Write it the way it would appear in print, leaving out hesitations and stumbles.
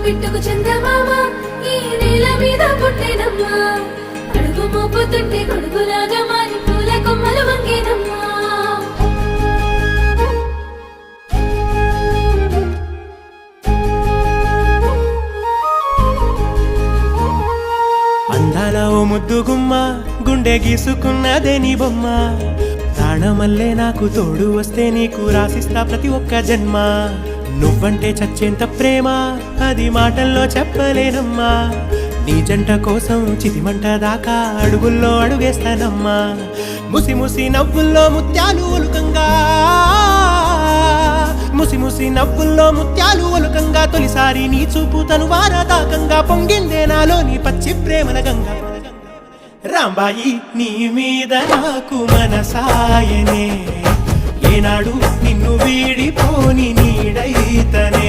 బిట్టుకు చందమామ ఈ నేల మీద పుట్టేనమ్మా అడుగు మోపుతుంటే కొడుకులాగా మారి పూల కొమ్మలు వంగేనమ్మా అందాల ఓ ముద్దు గుమ్మ గుండె గీసుకున్నదే నీ బొమ్మ ప్రాణమల్లే నాకు తోడు వస్తే నీకు రాసిస్తా ప్రతి ఒక్క జన్మ నువ్వంటే చచ్చేంత ప్రేమ అది మాటల్లో చెప్పలేనమ్మా నీ జంట కోసం చితిమంట దాకా అడుగుల్లో అడుగేస్తానమ్మా ముసి ముసి నవ్వుల్లో ముత్యాలు ఒలుకంగా ముసి ముసి నవ్వుల్లో ముత్యాలు ఒలుకంగా తొలిసారి నీ చూపు తను వారదాకంగా పొంగిందే నాలో నీ పచ్చి ప్రేమల గంగా రాంబాయి నీ మీద నాకు మనసాయనే ఏనాడు నిన్ను వీడిపోని నీడైతనే